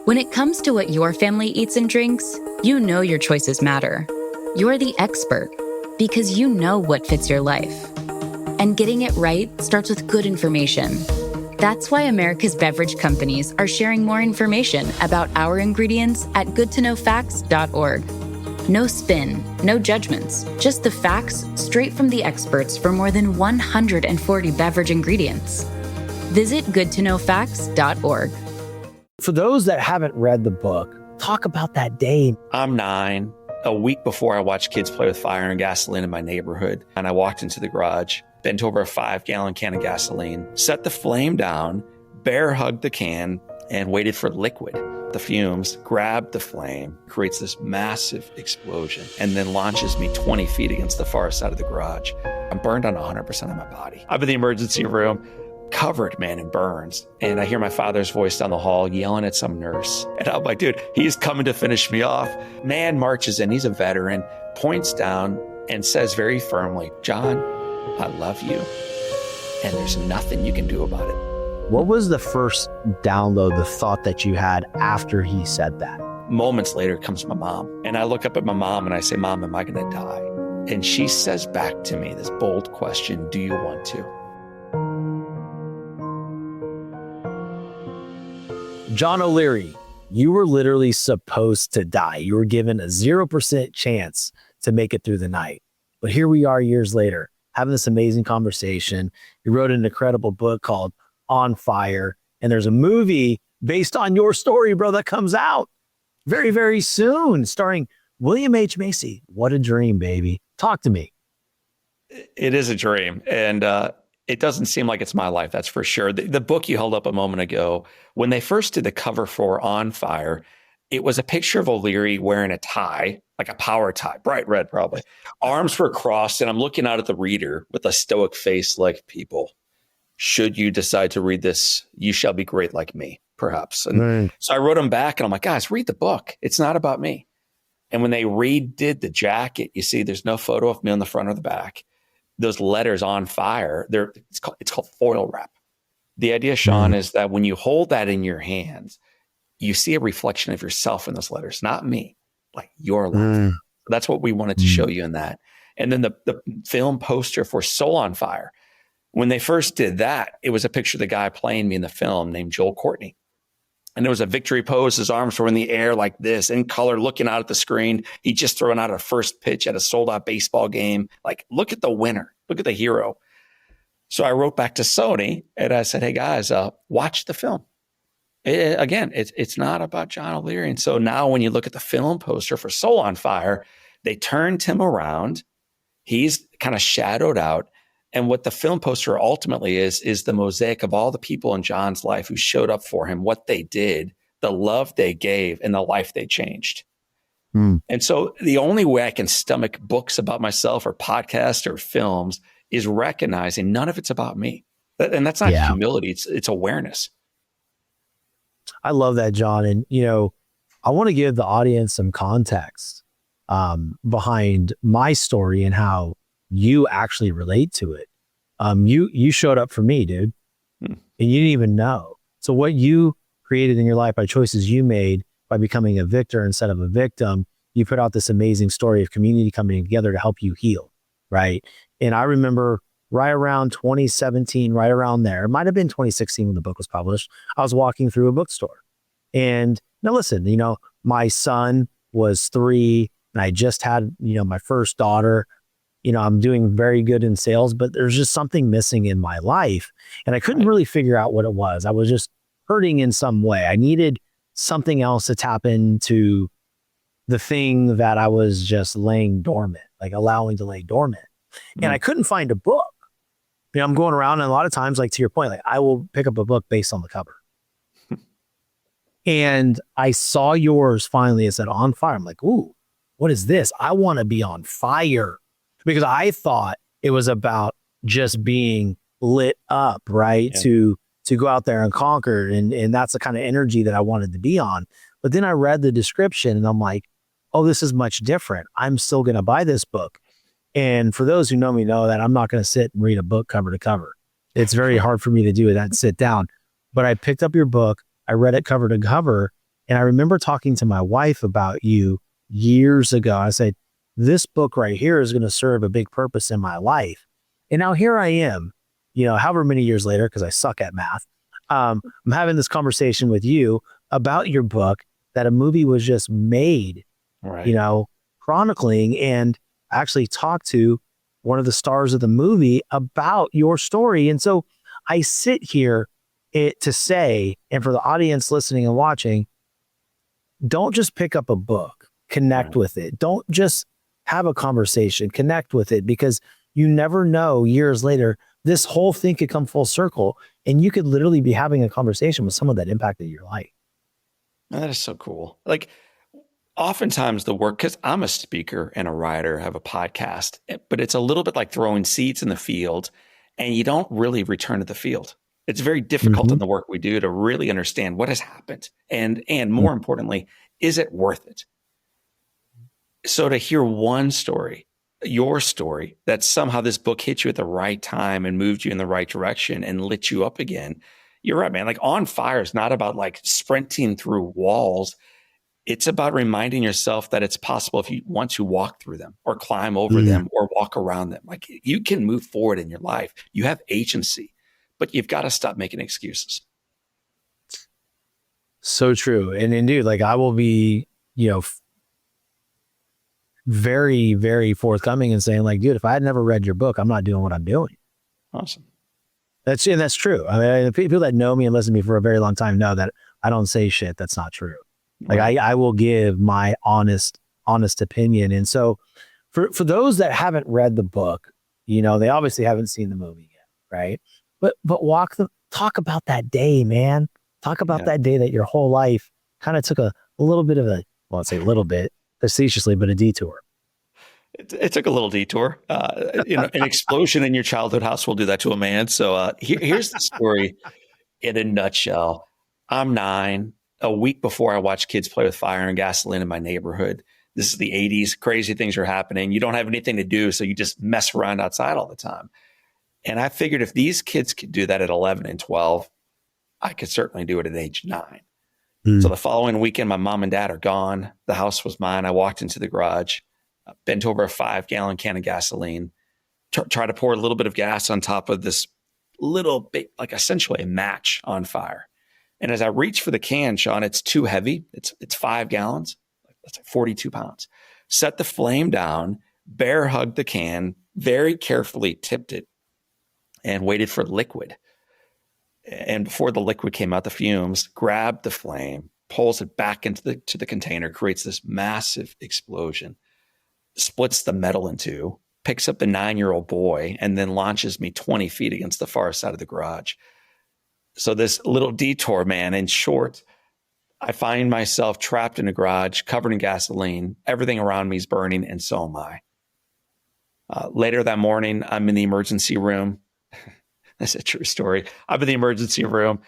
When it comes to what your family eats and drinks, you know your choices matter. You're the expert because you know what fits your life. And getting it right starts with good information. That's why America's beverage companies are sharing more information about our ingredients at goodtoknowfacts.org. No spin, no judgments, just the facts straight from the experts for more than 140 beverage ingredients. Visit goodtoknowfacts.org. For those that haven't read the book, talk about that day. I'm 9. A week before, I watched kids play with fire and gasoline in my neighborhood. And I walked into the garage, bent over a 5-gallon can of gasoline, set the flame down, bear hugged the can, and waited for liquid. The fumes grabbed the flame, creates this massive explosion, and then launches me 20 feet against the far side of the garage. I'm burned on 100% of my body. I'm in the emergency room, covered, man, in burns. And I hear my father's voice down the hall yelling at some nurse. And I'm like, dude, he's coming to finish me off. Man marches in, he's a veteran, points down and says very firmly, John, I love you. And there's nothing you can do about it. What was the first download, the thought that you had after he said that? Moments later comes my mom. And I look up at my mom and I say, Mom, am I going to die? And she says back to me this bold question, do you want to? John O'Leary, you were literally supposed to die. You were given a 0% chance to make it through the night. But here we are years later, having this amazing conversation. You wrote an incredible book called On Fire. And there's a movie based on your story, bro, that comes out very, very soon, starring William H. Macy. What a dream, baby. Talk to me. It is a dream. And it doesn't seem like it's my life, that's for sure. The book you held up a moment ago, when they first did the cover for On Fire, it was a picture of O'Leary wearing a tie, like a power tie, bright red probably. Arms were crossed, and I'm looking out at the reader with a stoic face like, people, should you decide to read this, you shall be great like me, perhaps. And so I wrote them back, and I'm like, guys, read the book. It's not about me. And when they redid the jacket, you see there's no photo of me on the front or the back. Those letters On Fire, it's called foil wrap. The idea, Shawn, is that when you hold that in your hands, you see a reflection of yourself in those letters, not me, like your life. That's what we wanted to show you in that. And then the film poster for Soul on Fire, when they first did that, it was a picture of the guy playing me in the film named Joel Courtney. And there was a victory pose. His arms were in the air like this, in color, looking out at the screen. He just thrown out a first pitch at a sold-out baseball game. Like, look at the winner. Look at the hero. So I wrote back to Sony, and I said, hey, guys, watch the film. It's not about John O'Leary. And so now when you look at the film poster for Soul on Fire, they turned him around. He's kind of shadowed out. And what the film poster ultimately is the mosaic of all the people in John's life who showed up for him, what they did, the love they gave, and the life they changed. And so the only way I can stomach books about myself or podcasts or films is recognizing none of it's about me. And that's not humility. It's awareness. I love that, John. And, I want to give the audience some context behind my story and how you actually relate to it. You showed up for me, dude, and you didn't even know. So what you created in your life by choices you made by becoming a victor instead of a victim, you put out this amazing story of community coming together to help you heal, right? And I remember right around 2017, right around there, it might have been 2016 when the book was published, I was walking through a bookstore. And now listen, my son was 3 and I just had, my first daughter. I'm doing very good in sales, but there's just something missing in my life. And I couldn't really figure out what it was. I was just hurting in some way. I needed something else to tap into the thing that I was just laying dormant, like allowing to lay dormant. And I couldn't find a book. I'm going around, and a lot of times, like to your point, like I will pick up a book based on the cover. And I saw yours finally. It said On Fire. I'm like, ooh, what is this? I want to be on fire. Because I thought it was about just being lit up, right? Yeah. To go out there and conquer. And that's the kind of energy that I wanted to be on. But then I read the description and I'm like, oh, this is much different. I'm still going to buy this book. And for those who know me know that I'm not going to sit and read a book cover to cover. It's very hard for me to do that and sit down. But I picked up your book. I read it cover to cover. And I remember talking to my wife about you years ago. I said, this book right here is going to serve a big purpose in my life. And now here I am, however many years later, because I suck at math. I'm having this conversation with you about your book that a movie was just made, right. chronicling, and actually talked to one of the stars of the movie about your story. And so I sit here to say, and for the audience listening and watching, don't just pick up a book, connect Right. with it. Don't just have a conversation, connect with it, because you never know, years later, this whole thing could come full circle and you could literally be having a conversation with someone that impacted your life. That is so cool. Like, oftentimes the work, because I'm a speaker and a writer, have a podcast, but it's a little bit like throwing seeds in the field and you don't really return to the field. It's very difficult in the work we do to really understand what has happened. And more importantly, is it worth it? So to hear one story, your story, that somehow this book hit you at the right time and moved you in the right direction and lit you up again. You're right, man. Like, On Fire is not about like sprinting through walls. It's about reminding yourself that it's possible if you want to walk through them or climb over them or walk around them. Like, you can move forward in your life. You have agency, but you've got to stop making excuses. So true. And indeed, like, I will be, very, very forthcoming and saying, like, dude, if I had never read your book, I'm not doing what I'm doing. Awesome. That's true. I mean, the people that know me and listen to me for a very long time know that I don't say shit that's not true. Like, Right. I will give my honest opinion. And so for those that haven't read the book, they obviously haven't seen the movie yet, right? But talk about that day, man. Talk about that day that your whole life kind of took a little bit of I'd say a little bit facetiously, but a detour. It took a little detour. An explosion in your childhood house will do that to a man. So here's the story in a nutshell. I'm 9. A week before, I watched kids play with fire and gasoline in my neighborhood. This is the 80s. Crazy things are happening. You don't have anything to do, so you just mess around outside all the time. And I figured if these kids could do that at 11 and 12, I could certainly do it at age 9. So the following weekend, my mom and dad are gone. The house was mine. I walked into the garage, bent over a 5-gallon can of gasoline, try to pour a little bit of gas on top of this little bit, like essentially a match on fire. And as I reach for the can, Shawn, it's too heavy. It's 5 gallons. That's like 42 pounds. Set the flame down, bear hugged the can, very carefully tipped it, and waited for liquid. And before the liquid came out, the fumes, grabbed the flame, pulls it back into the container, creates this massive explosion, splits the metal in two, picks up the 9-year-old boy, and then launches me 20 feet against the far side of the garage. So this little detour, man, in short, I find myself trapped in a garage, covered in gasoline. Everything around me is burning, and so am I. Later that morning, I'm in the emergency room. That's a true story. I'm in the emergency room,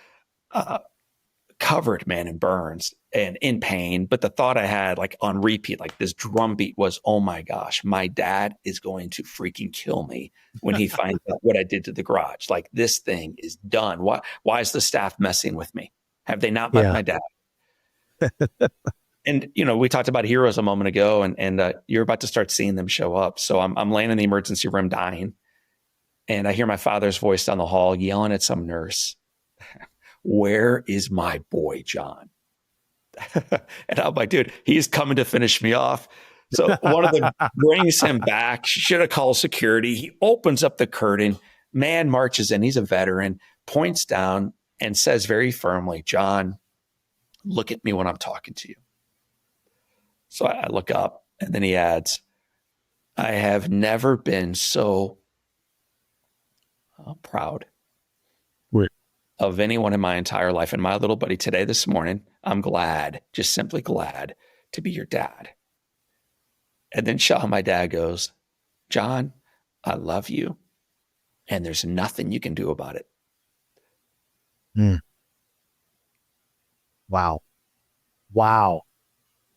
covered, man, in burns and in pain. But the thought I had, like on repeat, like this drumbeat was, oh my gosh, my dad is going to freaking kill me when he finds out what I did to the garage. Like, this thing is done. Why is the staff messing with me? Have they not met my dad? And, we talked about heroes a moment ago, and you're about to start seeing them show up. So I'm laying in the emergency room dying. And I hear my father's voice down the hall yelling at some nurse, "Where is my boy, John?" And I'm like, dude, he's coming to finish me off. So one of them brings him back. Should have called security. He opens up the curtain. Man marches in. He's a veteran, points down and says very firmly, "John, look at me when I'm talking to you." So I look up, and then he adds, "I have never been so proud of anyone in my entire life. And my little buddy today, this morning, I'm glad, just simply glad to be your dad." And then Shawn, my dad, goes, "John, I love you, and there's nothing you can do about it." Wow.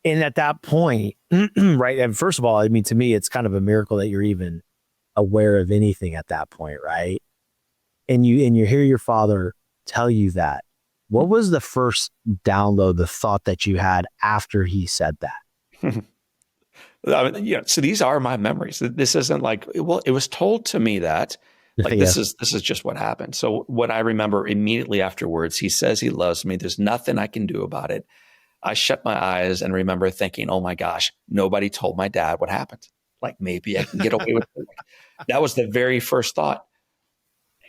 And at that point, right. And first of all, I mean, to me, it's kind of a miracle that you're even aware of anything at that point, right? And you hear your father tell you that. What was the first download, the thought that you had after he said that? So these are my memories. This isn't like, well, it was told to me that like, Yeah. this is just what happened. So what I remember immediately afterwards, he says he loves me. There's nothing I can do about it. I shut my eyes and remember thinking, oh my gosh, nobody told my dad what happened. Like maybe I can get away with it. That was the very first thought.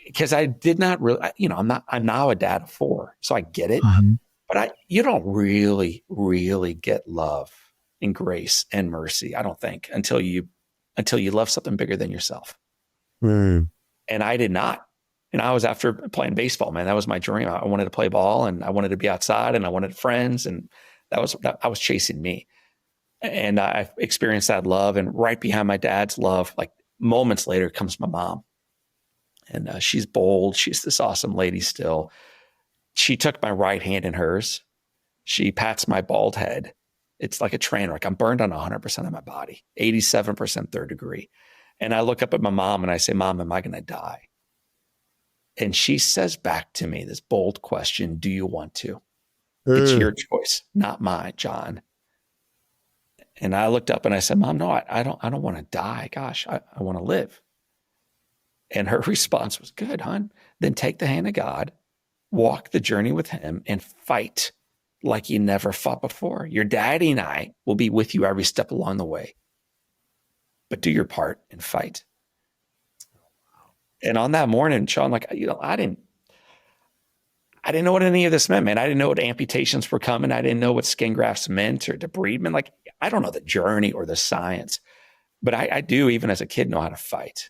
Because I did not really, I'm now a dad of 4, so I get it. But you don't really, really get love and grace and mercy, I don't think, until you love something bigger than yourself. Mm. And I did not. And I was after playing baseball, man. That was my dream. I wanted to play ball and I wanted to be outside and I wanted friends. And I was chasing me. And I experienced that love. And right behind my dad's love, like moments later, comes my mom. And she's bold. She's this awesome lady still. She took my right hand in hers. She pats my bald head. It's like a train wreck. I'm burned on 100% of my body, 87% third degree. And I look up at my mom and I say, Mom, am I going to die? And she says back to me this bold question, do you want to? It's your choice, not mine, John. And I looked up and I said, Mom, no, I don't want to die. Gosh, I want to live. And her response was, good, hon. Then take the hand of God, walk the journey with him, and fight like you never fought before. Your daddy and I will be with you every step along the way. But do your part and fight. And on that morning, Shawn, like, I didn't know what any of this meant, man. I didn't know what amputations were coming. I didn't know what skin grafts meant or debridement. Like, I don't know the journey or the science, but I do, even as a kid, know how to fight.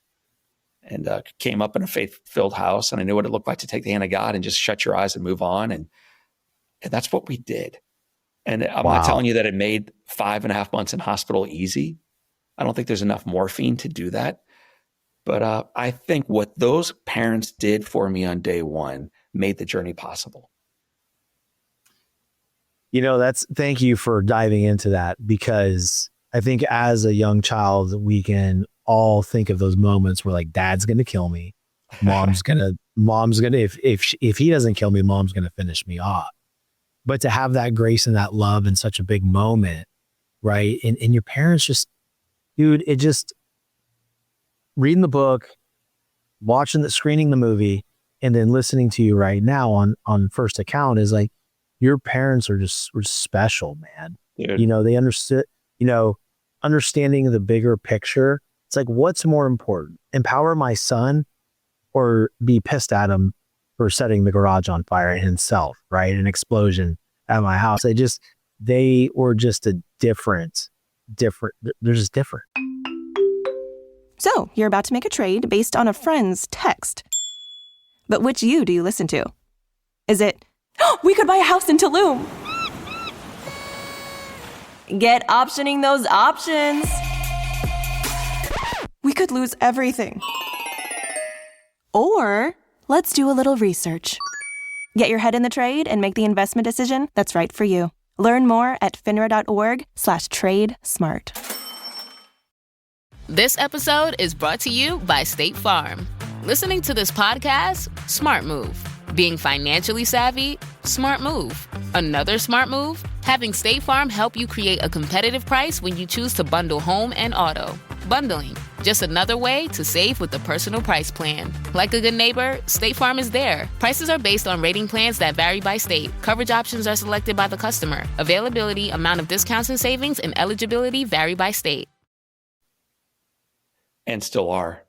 And came up in a faith-filled house, and I knew what it looked like to take the hand of God and just shut your eyes and move on. And that's what we did. And I'm not telling you that it made 5.5 months in hospital easy. I don't think there's enough morphine to do that. But I think what those parents did for me on day one made the journey possible. Thank you for diving into that, because I think as a young child, we can all think of those moments where like dad's going to kill me. Mom's going to, if he doesn't kill me, mom's going to finish me off. But to have that grace and that love in such a big moment, right? And your parents just, dude, it just reading the book, screening the movie, and then listening to you right now on first account is like, your parents were special, man. Dude. They understood, understanding the bigger picture. It's like, what's more important? Empower my son or be pissed at him for setting the garage on fire himself, right? An explosion at my house. They were just a different, they're just different. So you're about to make a trade based on a friend's text. But which you do you listen to? Is it, we could buy a house in Tulum? Get optioning those options. We could lose everything. Or let's do a little research. Get your head in the trade and make the investment decision that's right for you. Learn more at finra.org/trade smart. This episode is brought to you by State Farm. Listening to this podcast? Smart move. Being financially savvy? Smart move. Another smart move? Having State Farm help you create a competitive price when you choose to bundle home and auto. Bundling, just another way to save with the personal price plan. Like a good neighbor, State Farm is there. Prices are based on rating plans that vary by state. Coverage options are selected by the customer. Availability, amount of discounts and savings, and eligibility vary by state. And still are.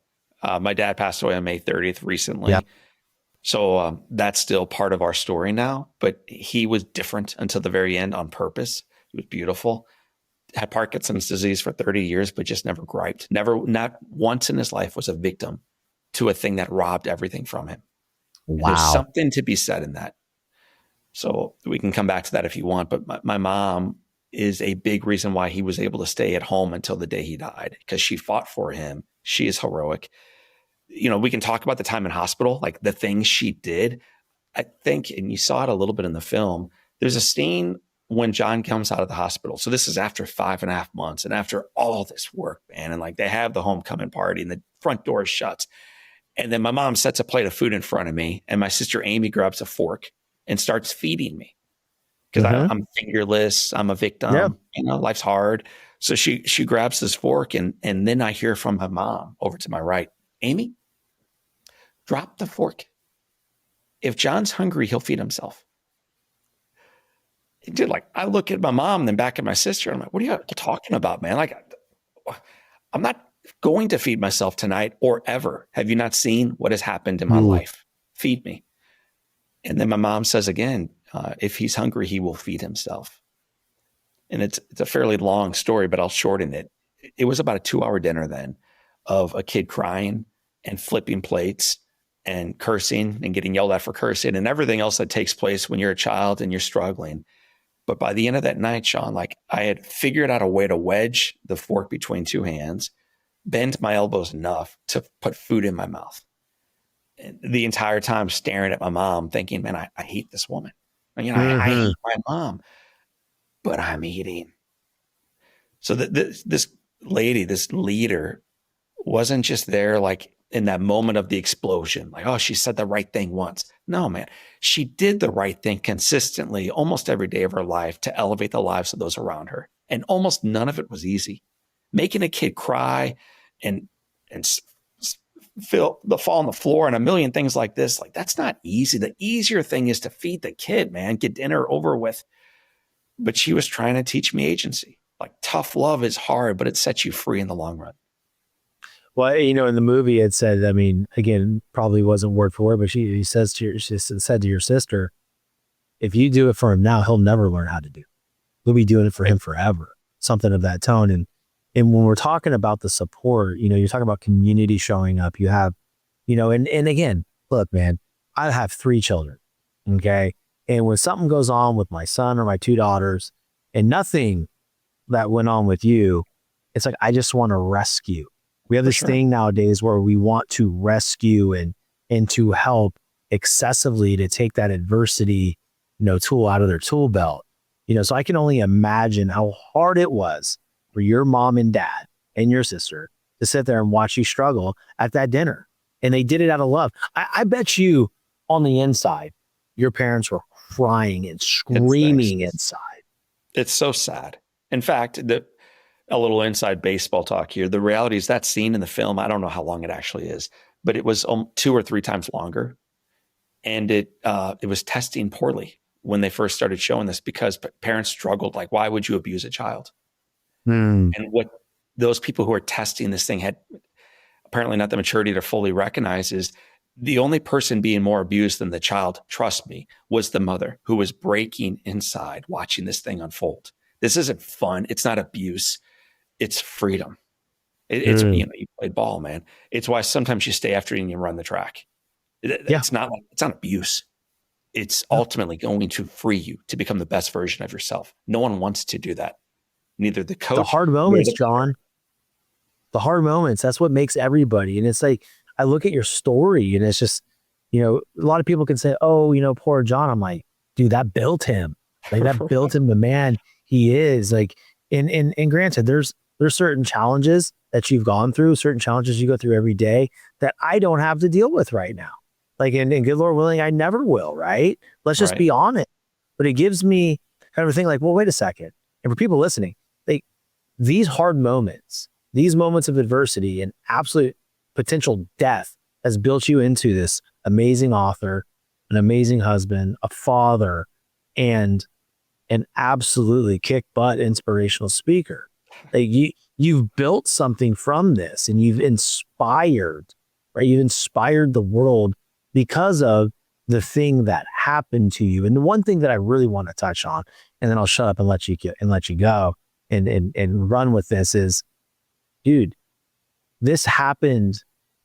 My dad passed away on May 30th recently. Yep. So that's still part of our story now. But he was different until the very end on purpose. He was beautiful. Had Parkinson's disease for 30 years, but just never griped. Not once in his life was a victim to a thing that robbed everything from him. Wow. There's something to be said in that. So we can come back to that if you want. But my mom is a big reason why he was able to stay at home until the day he died, because she fought for him. She is heroic. We can talk about the time in hospital, like the things she did. I think, and you saw it a little bit in the film, there's a scene when John comes out of the hospital. So this is after 5.5 months and after all this work, man. And like they have the homecoming party and the front door shuts. And then my mom sets a plate of food in front of me and my sister Amy grabs a fork and starts feeding me because I'm fingerless. I'm a victim. Yeah. Life's hard. So she grabs this fork, and then I hear from my mom over to my right, Amy, drop the fork. If John's hungry, he'll feed himself. Dude, like, I look at my mom and then back at my sister. And I'm like, what are you talking about, man? Like, I'm not going to feed myself tonight or ever. Have you not seen what has happened in my life? Feed me. And then my mom says again, if he's hungry, he will feed himself. And it's a fairly long story, but I'll shorten it. It was about a 2-hour dinner then of a kid crying and flipping plates and cursing and getting yelled at for cursing and everything else that takes place when you're a child and you're struggling. But by the end of that night, Shawn, like, I had figured out a way to wedge the fork between two hands, bend my elbows enough to put food in my mouth. And the entire time staring at my mom thinking, man, I hate this woman. I hate my mom, but I'm eating. So this lady, this leader, wasn't just there like in that moment of the explosion, like, oh, she said the right thing once. No, man, she did the right thing consistently almost every day of her life to elevate the lives of those around her. And almost none of it was easy. Making a kid cry and feel the fall on the floor and a million things like this, like, that's not easy. The easier thing is to feed the kid, man, get dinner over with. But she was trying to teach me agency. Like, tough love is hard, but it sets you free in the long run. Well, in the movie, it said, I mean, again, probably wasn't word for word, but she said to your sister, if you do it for him now, he'll never learn how to do it. You'll be doing it for him forever. Something of that tone. And when we're talking about the support, you're talking about community showing up. You have, and again, look, man, I have 3 children. Okay. And when something goes on with my son or my 2 daughters and nothing that went on with you, it's like, I just want to rescue. We have this thing nowadays where we want to rescue and to help excessively to take that adversity, tool out of their tool belt. So I can only imagine how hard it was for your mom and dad and your sister to sit there and watch you struggle at that dinner. And they did it out of love. I bet you on the inside, your parents were crying and screaming inside. It's so sad. In fact, a little inside baseball talk here. The reality is that scene in the film, I don't know how long it actually is, but it was 2 or 3 times longer. And it was testing poorly when they first started showing this because parents struggled. Like, why would you abuse a child? And what those people who are testing this thing had apparently not the maturity to fully recognize is the only person being more abused than the child, trust me, was the mother who was breaking inside watching this thing unfold. This isn't fun. It's not abuse. It's freedom. It's you played ball, man. It's why sometimes you stay after and you run the track. It's not abuse. It's ultimately going to free you to become the best version of yourself. No one wants to do that. Neither the coach. The hard moments, John. The hard moments. That's what makes everybody. And it's like, I look at your story and it's just, a lot of people can say, oh, poor John. I'm like, dude, that built him. Like, that built him the man he is. Like, and granted, there's certain challenges that you've gone through, certain challenges you go through every day that I don't have to deal with right now. Like, and good Lord willing, I never will, right? Let's just be on it. But it gives me kind of a thing like, well, wait a second. And for people listening, like, these hard moments, these moments of adversity and absolute potential death has built you into this amazing author, an amazing husband, a father, and an absolutely kick butt inspirational speaker. Like, you've built something from this and you've inspired, right? You've inspired the world because of the thing that happened to you. And the one thing that I really want to touch on, and then I'll shut up and let you go and run with this is, dude, this happened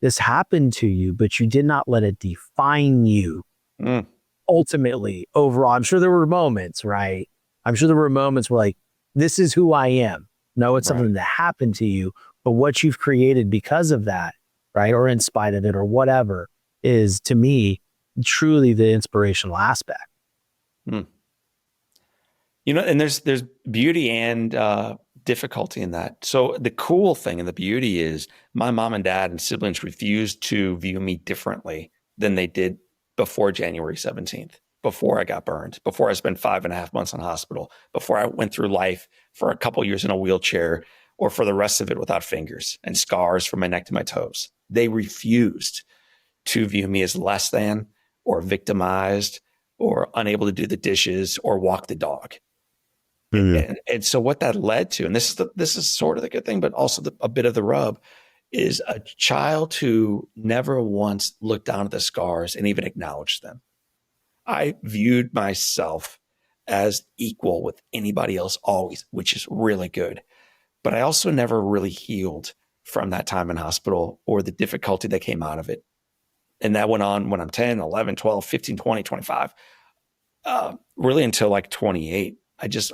to you, but you did not let it define you. Ultimately, overall, I'm sure there were moments, right? I'm sure there were moments where, like, this is who I am. No, it's something that happened to you, but what you've created because of that, right? Or in spite of it or whatever is, to me, truly the inspirational aspect. And there's beauty and difficulty in that. So the cool thing and the beauty is my mom and dad and siblings refused to view me differently than they did before January 17th. before I got burned, before I spent 5.5 months in hospital, before I went through life for a couple years in a wheelchair, or for the rest of it without fingers and scars from my neck to my toes. They refused to view me as less than or victimized or unable to do the dishes or walk the dog. And so what that led to, and this is sort of the good thing, but also a bit of the rub, is a child who never once looked down at the scars and even acknowledged them. I viewed myself as equal with anybody else always, which is really good. But I also never really healed from that time in hospital or the difficulty that came out of it. And that went on when I'm 10, 11, 12, 15, 20, 25, really until like 28.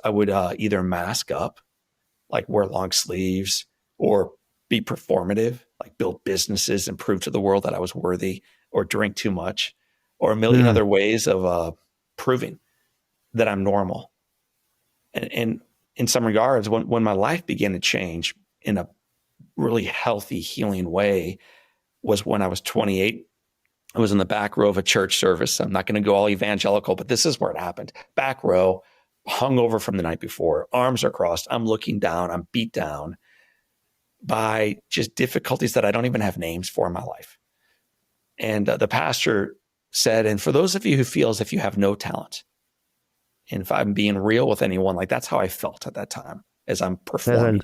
I would either mask up, like wear long sleeves, or be performative, like build businesses and prove to the world that I was worthy, or drink too much, or a million other ways of proving that I'm normal. And in some regards, when my life began to change in a really healthy, healing way was when I was 28. I was in the back row of a church service. I'm not going to go all evangelical, but this is where it happened. Back row, hungover from the night before, arms are crossed. I'm looking down. I'm beat down by just difficulties that I don't even have names for in my life. And the pastor said, and for those of you who feel as if you have no talent, and if I'm being real with anyone, like that's how I felt at that time as I'm performing.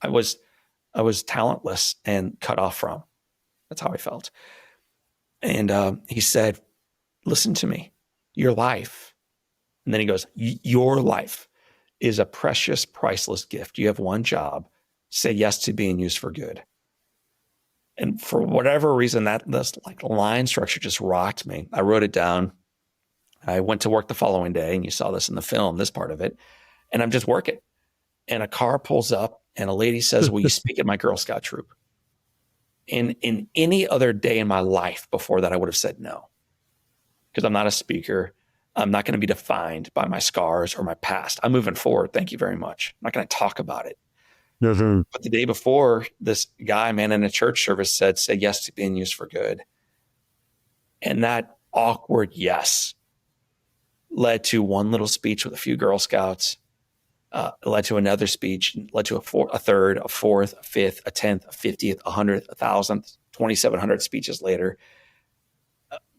I was talentless and cut off from. That's how I felt. And he said, listen to me, your life. And then he goes, your life is a precious, priceless gift. You have one job. Say yes to being used for good. And for whatever reason, this like line structure just rocked me. I wrote it down. I went to work the following day, and you saw this in the film, this part of it. And I'm just working. And a car pulls up, and a lady says, will you speak at my Girl Scout troop? In any other day in my life before that, I would have said no, because I'm not a speaker. I'm not going to be defined by my scars or my past. I'm moving forward. Thank you very much. I'm not going to talk about it. But the day before, this guy, man, in a church service said, say yes to being used for good. And that awkward yes led to one little speech with a few Girl Scouts, led to another speech, led to a third, a fourth, a fifth, a 10th, a 50th, a 100th, a 1,000th, 2,700 speeches later.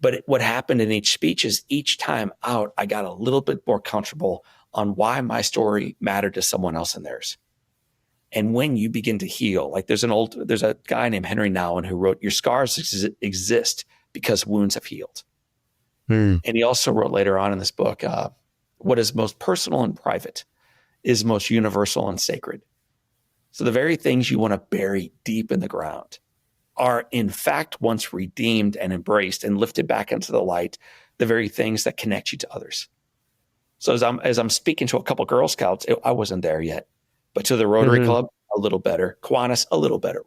But what happened in each speech is each time out, I got a little bit more comfortable on why my story mattered to someone else than theirs. And when you begin to heal, like there's a guy named Henry Nouwen who wrote, your scars exist because wounds have healed. And he also wrote later on in this book, what is most personal and private is most universal and sacred. So the very things you want to bury deep in the ground are in fact once redeemed and embraced and lifted back into the light, the very things that connect you to others. So as I'm speaking to a couple Girl Scouts, I wasn't there yet, but to the Rotary Club, a little better, Kiwanis, a little better,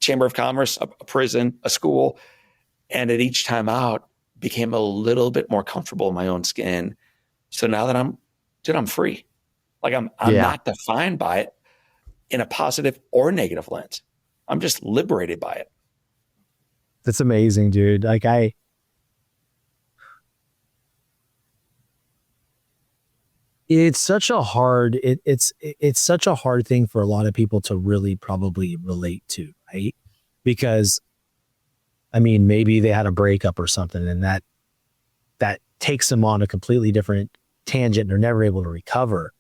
Chamber of Commerce, a prison, a school. And at each time out, became a little bit more comfortable in my own skin. So now that I'm free. Like I'm not defined by it in a positive or negative lens. I'm just liberated by it. That's amazing, dude. Like it's such a hard thing for a lot of people to really probably relate to, right? Because I mean, maybe they had a breakup or something, and that takes them on a completely different tangent, and they're never able to recover.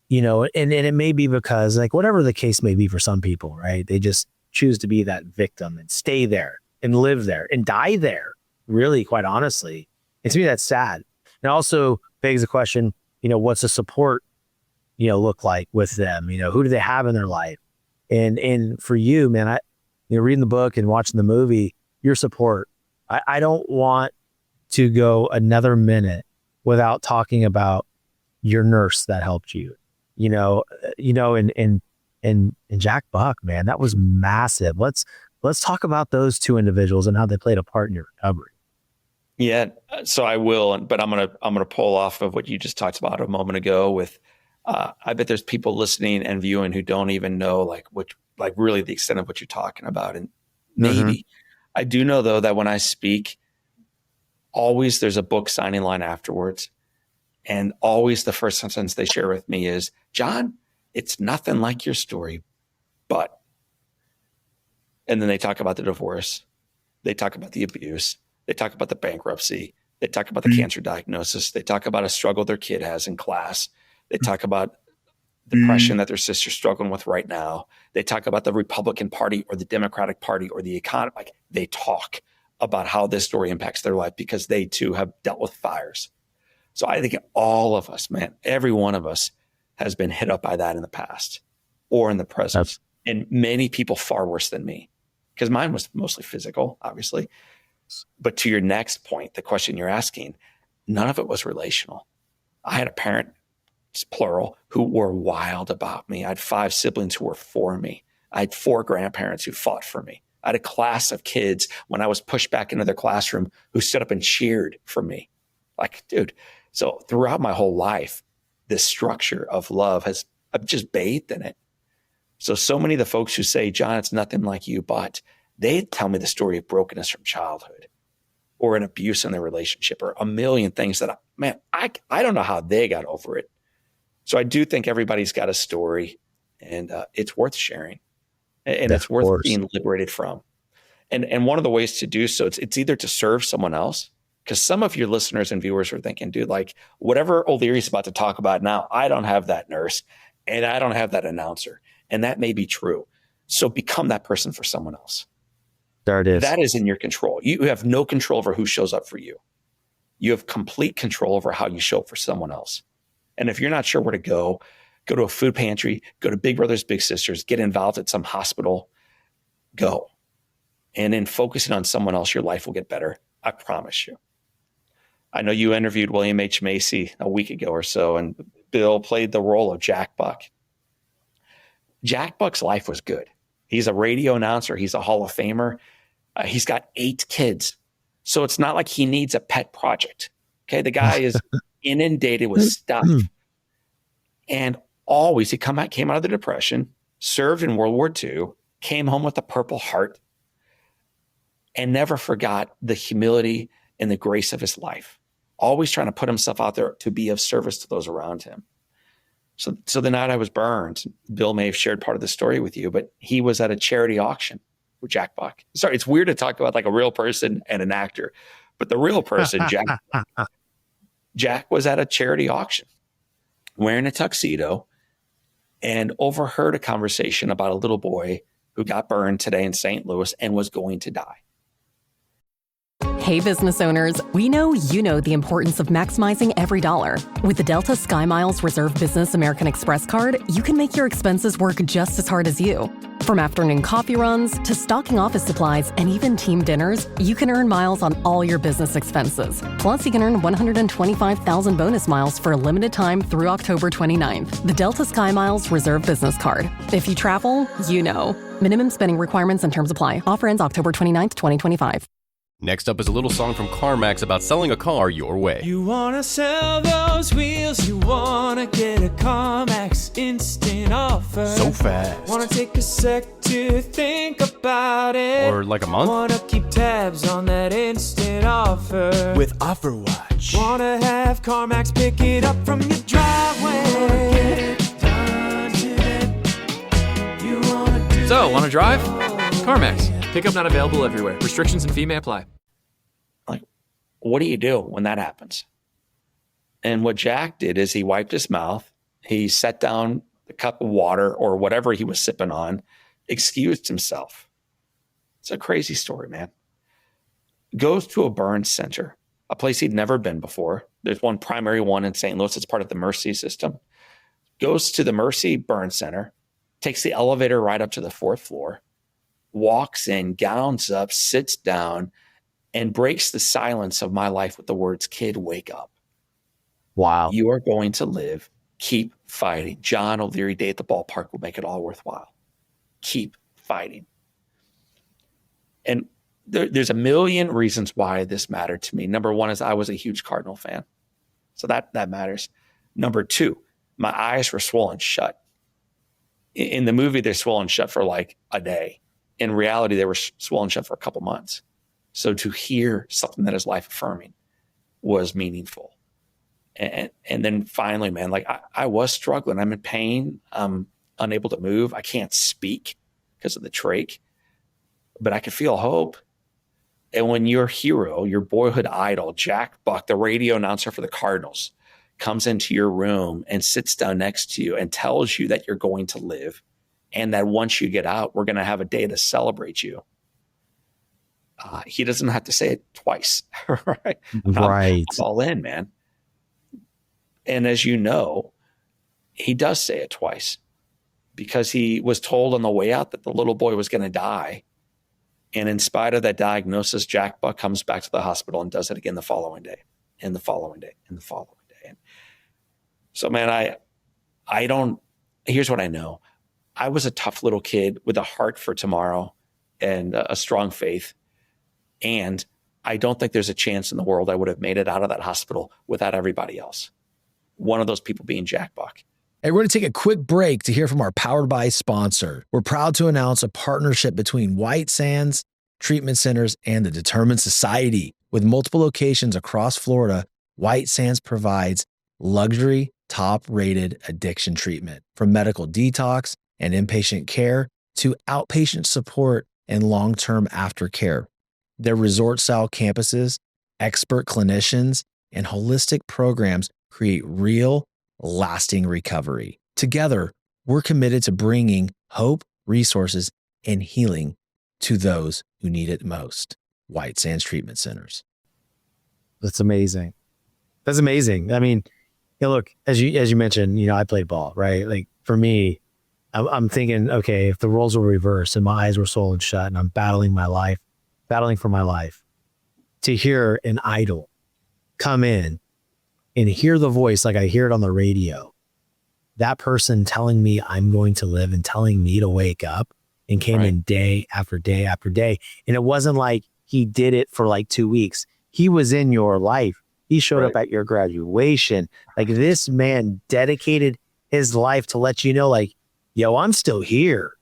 You know, and it may be because, like, whatever the case may be for some people, right? They just choose to be that victim and stay there and live there and die there, really, quite honestly. And to me, that's sad. And also begs the question, you know, what's the support, you know, look like with them? You know, who do they have in their life? And for you, man, reading the book and watching the movie, your support, I don't want to go another minute without talking about your nurse that helped you. And Jack Buck, man, that was massive. Let's talk about those two individuals and how they played a part in your recovery. Yeah, so I will, but I'm gonna pull off of what you just talked about a moment ago. With, I bet there's people listening and viewing who don't even know really the extent of what you're talking about, and maybe I do know though that when I speak, always there's a book signing line afterwards. And always the first sentence they share with me is, John, it's nothing like your story, but. And then they talk about the divorce. They talk about the abuse. They talk about the bankruptcy. They talk about the cancer diagnosis. They talk about a struggle their kid has in class. They talk about depression that their sister's struggling with right now. They talk about the Republican Party or the Democratic Party or the economy. Like, they talk about how this story impacts their life because they too have dealt with fires. So I think all of us, man, every one of us has been hit up by that in the past or in the present. And many people far worse than me, because mine was mostly physical, obviously. But to your next point, the question you're asking, none of it was relational. I had a parent, plural, who were wild about me. I had 5 siblings who were for me. I had 4 grandparents who fought for me. I had a class of kids when I was pushed back into their classroom who stood up and cheered for me. Like, dude. So throughout my whole life, this structure of love I've just bathed in it. So many of the folks who say, John, it's nothing like you, but they tell me the story of brokenness from childhood or an abuse in their relationship or a million things that, I don't know how they got over it. So I do think everybody's got a story, and it's worth sharing, and it's worth being liberated from. And one of the ways to do so, it's either to serve someone else, because some of your listeners and viewers are thinking, dude, like whatever O'Leary's about to talk about now, I don't have that nurse and I don't have that announcer. And that may be true. So become that person for someone else. There it is. That is in your control. You have no control over who shows up for you. You have complete control over how you show up for someone else. And if you're not sure where to go to a food pantry, go to Big Brothers Big Sisters, get involved at some hospital, go. And in focusing on someone else, your life will get better. I promise you. I know you interviewed William H. Macy a week ago or so, and Bill played the role of Jack Buck. Jack Buck's life was good. He's a radio announcer. He's a Hall of Famer. He's got 8 kids. So it's not like he needs a pet project. Okay. The guy is inundated with stuff. And always he came out of the Depression, served in World War II, came home with a Purple Heart, and never forgot the humility and the grace of his life. Always trying to put himself out there to be of service to those around him. So the night I was burned, Bill may have shared part of the story with you, but he was at a charity auction with Jack Buck. Sorry, it's weird to talk about like a real person and an actor, but the real person, Jack was at a charity auction wearing a tuxedo and overheard a conversation about a little boy who got burned today in St. Louis and was going to die. Hey, business owners, we know you know the importance of maximizing every dollar. With the Delta SkyMiles Reserve Business American Express card, you can make your expenses work just as hard as you. From afternoon coffee runs to stocking office supplies and even team dinners, you can earn miles on all your business expenses. Plus, you can earn 125,000 bonus miles for a limited time through October 29th. The Delta SkyMiles Reserve Business Card. If you travel, you know. Minimum spending requirements and terms apply. Offer ends October 29th, 2025. Next up is a little song from CarMax about selling a car your way. You wanna sell those wheels, you wanna get a CarMax instant offer. So fast. Wanna take a sec to think about it. Or like a month. Wanna keep tabs on that instant offer. With Offer Watch. Wanna have CarMax pick it up from your driveway. Get it done today. You wanna do So, wanna drive? CarMax. Pickup not available everywhere. Restrictions and fee may apply. Like, what do you do when that happens? And what Jack did is he wiped his mouth. He set down the cup of water or whatever he was sipping on, excused himself. It's a crazy story, man. Goes to a burn center, a place he'd never been before. There's one primary one in St. Louis. It's part of the Mercy system. Goes to the Mercy Burn Center, takes the elevator right up to the 4th floor, walks in, gowns up, sits down, and breaks the silence of my life with the words, "Kid, wake up. Wow. You are going to live. Keep fighting. John O'Leary Day at the ballpark will make it all worthwhile. Keep fighting." And there's a million reasons why this mattered to me. Number one is I was a huge Cardinal fan. So that matters. Number two, my eyes were swollen shut. In the movie, they're swollen shut for like a day. In reality, they were swollen shut for a couple months. So to hear something that is life affirming, was meaningful. And then finally, man, like I was struggling. I'm in pain. I'm unable to move. I can't speak because of the trach, but I could feel hope. And when your hero, your boyhood idol, Jack Buck, the radio announcer for the Cardinals, comes into your room and sits down next to you and tells you that you're going to live and that once you get out, we're going to have a day to celebrate you. He doesn't have to say it twice, right? Right. I'm all in, man. And as you know, he does say it twice because he was told on the way out that the little boy was going to die. And in spite of that diagnosis, Jack Buck comes back to the hospital and does it again the following day, and the following day, and the following day. And so, man, here's what I know. I was a tough little kid with a heart for tomorrow and a strong faith. And I don't think there's a chance in the world I would have made it out of that hospital without everybody else. One of those people being Jack Buck. Hey, we're going to take a quick break to hear from our Powered By sponsor. We're proud to announce a partnership between White Sands Treatment Centers and the Determined Society. With multiple locations across Florida, White Sands provides luxury, top-rated addiction treatment, from medical detox and inpatient care to outpatient support and long-term aftercare. Their resort-style campuses, expert clinicians, and holistic programs create real, lasting recovery. Together, we're committed to bringing hope, resources, and healing to those who need it most. White Sands Treatment Centers. That's amazing. That's amazing. I mean, look, as you mentioned, I played ball, right? Like for me, I'm thinking, okay, if the roles were reversed and my eyes were swollen shut and I'm battling for my life, to hear an idol come in and hear the voice like I hear it on the radio, that person telling me I'm going to live and telling me to wake up, and came in day after day after day. And it wasn't like he did it for like 2 weeks. He was in your life. He showed up at your graduation. Like, this man dedicated his life to let you know, like, yo, I'm still here.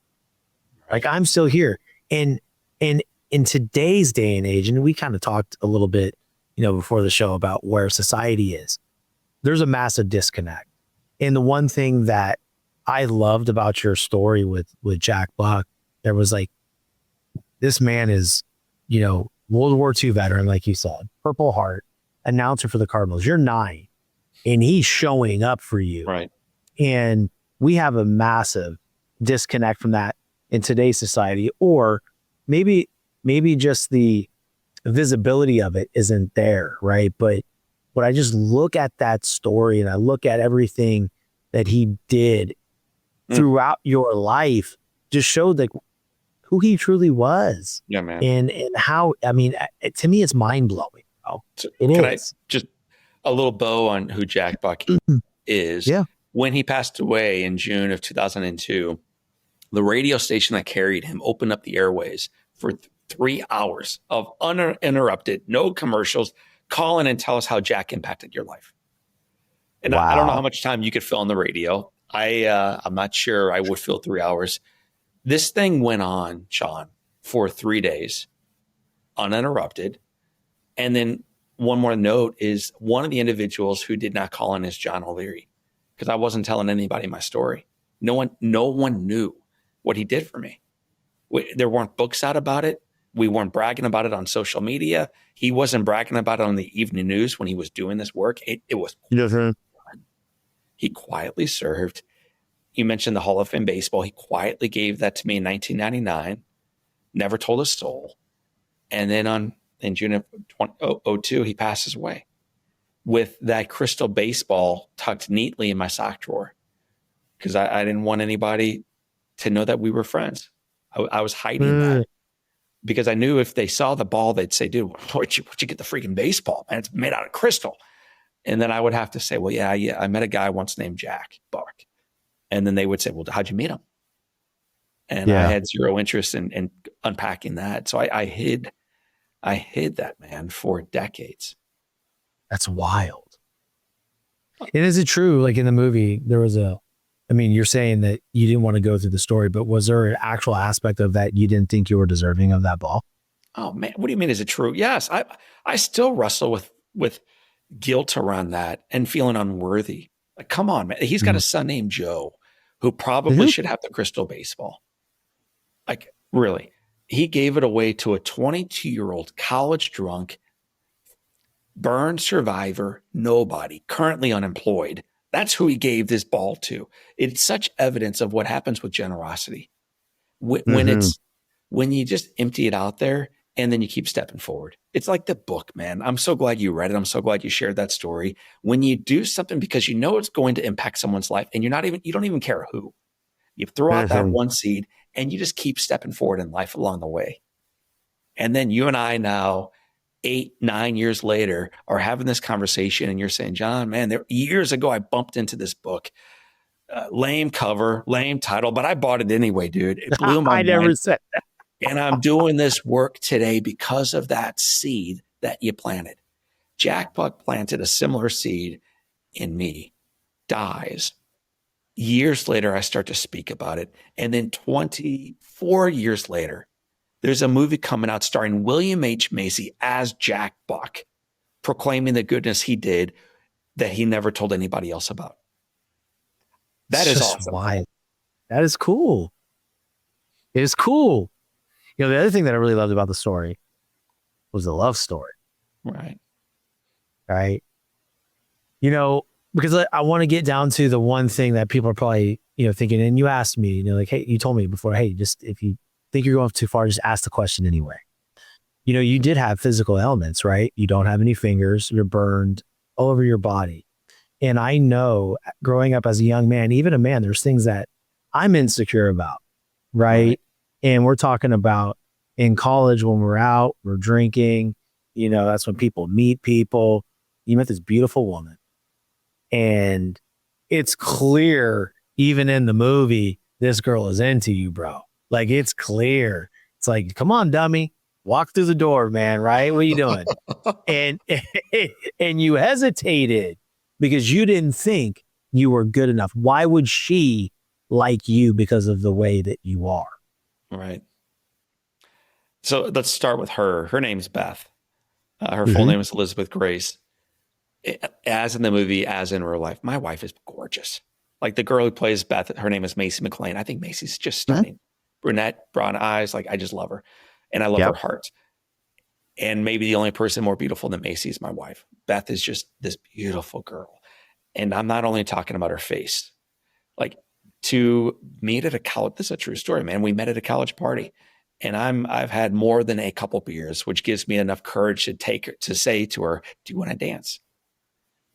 Like, I'm still here. And in today's day and age, and we kind of talked a little bit, before the show about where society is, there's a massive disconnect. And the one thing that I loved about your story with Jack Buck, there was like, this man is, World War II veteran, like you said, Purple Heart, announcer for the Cardinals. You're 9 and he's showing up for you. Right. And we have a massive disconnect from that in today's society, or maybe just the visibility of it isn't there. Right. But when I just look at that story and I look at everything that he did throughout your life, just showed like who he truly was. Yeah, man. And how, I mean, to me, it's mind blowing. Can I just a little bow on who Jack Buck is? Yeah. When he passed away in June of 2002, the radio station that carried him opened up the airways for 3 hours of uninterrupted, no commercials. Call in and tell us how Jack impacted your life. And I don't know how much time you could fill on the radio. I'm not sure I would fill 3 hours. This thing went on, Shawn, for 3 days, uninterrupted. And then one more note is one of the individuals who did not call in is John O'Leary, because I wasn't telling anybody my story. No one knew what he did for me. There weren't books out about it. We weren't bragging about it on social media. He wasn't bragging about it on the evening news when he was doing this work. It was. He quietly served. You mentioned the Hall of Fame baseball. He quietly gave that to me in 1999. Never told a soul. And then in June of 2002, he passes away with that crystal baseball tucked neatly in my sock drawer, because I didn't want anybody to know that we were friends. I was hiding that, because I knew if they saw the ball, they'd say, dude, where'd you get the freaking baseball, man? It's made out of crystal. And then I would have to say, well, yeah, I met a guy once named Jack Buck. And then they would say, well, how'd you meet him? And I had zero interest in unpacking that. So I hid that, man, for decades. That's wild. And is it true? Like in the movie, there was you're saying that you didn't want to go through the story, but was there an actual aspect of that you didn't think you were deserving of that ball? Oh man, what do you mean? Is it true? Yes. I still wrestle with guilt around that and feeling unworthy. Like, come on, man. He's got a son named Joe who probably should have the crystal baseball. Like, really. He gave it away to a 22-year-old college drunk, burn survivor, nobody, currently unemployed. That's who he gave this ball to. It's such evidence of what happens with generosity. When you just empty it out there and then you keep stepping forward. It's like the book, man. I'm so glad you read it. I'm so glad you shared that story. When you do something because you know it's going to impact someone's life and you don't even care who. You throw out that one seed and you just keep stepping forward in life along the way. And then you and I now, 8-9 years later, are having this conversation and you're saying, John, man, years ago I bumped into this book. Lame cover, lame title, but I bought it anyway, dude. It blew my mind. Never said that. And I'm doing this work today because of that seed that you planted. Jack Buck planted a similar seed in me, dies. Years later, I start to speak about it. And then 24 years later, there's a movie coming out starring William H. Macy as Jack Buck, proclaiming the goodness he did that he never told anybody else about. That is awesome. Wild. That is cool. It is cool. You know, the other thing that I really loved about the story was the love story. Right. Right. You know, because I want to get down to the one thing that people are probably, you know, thinking, and you asked me, you know, like, hey, you told me before, hey, just if you think you're going too far, just ask the question anyway. You know, you did have physical ailments, right? You don't have any fingers. You're burned all over your body. And I know growing up as a young man, even a man, there's things that I'm insecure about, right? And we're talking about in college when we're out, we're drinking, you know, that's when people meet people. You met this beautiful woman. And it's clear, even in the movie, this girl is into you, bro. Like, it's clear. It's like, come on, dummy. Walk through the door, man, right? What are you doing? and you hesitated because you didn't think you were good enough. Why would she like you because of the way that you are? Right. So let's start with her. Her name's Beth. Her full name is Elizabeth Grace. As in the movie, as in real life, my wife is gorgeous. Like the girl who plays Beth, her name is Macy McLean. I think Macy's just stunning. Brunette, brown eyes. Like, I just love her. And I love her heart. And maybe the only person more beautiful than Macy is my wife. Beth is just this beautiful girl. And I'm not only talking about her face. Like, to meet at a college, this is a true story, man. We met at a college party. And I've had more than a couple beers, which gives me enough courage to say to her, do you want to dance?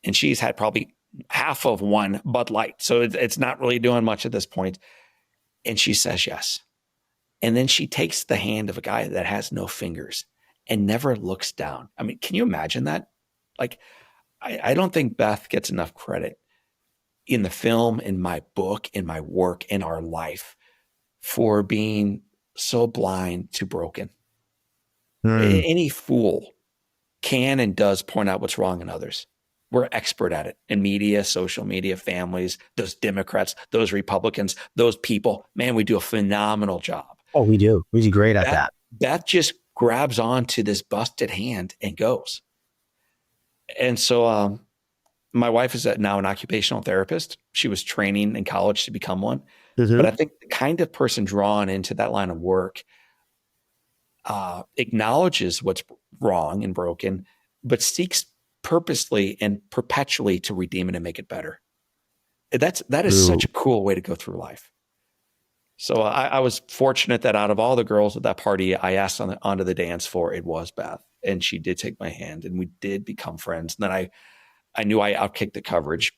And she's had probably half of one Bud Light. So it's not really doing much at this point. And she says yes. And then she takes the hand of a guy that has no fingers and never looks down. I mean, can you imagine that? Like, I don't think Beth gets enough credit in the film, in my book, in my work, in our life for being so blind to broken. Any fool can and does point out what's wrong in others. We're expert at it in media, social media, families, those Democrats, those Republicans, those people. Man, we do a phenomenal job. Oh, we do. We do great at that. Beth just grabs onto this busted hand and goes. And so my wife is now an occupational therapist. She was training in college to become one. But I think the kind of person drawn into that line of work acknowledges what's wrong and broken, but seeks purposely and perpetually to redeem it and make it better. That is such a cool way to go through life. So I was fortunate that out of all the girls at that party, I asked onto the dance floor, it was Beth. And she did take my hand and we did become friends. And then I knew I outkicked the coverage.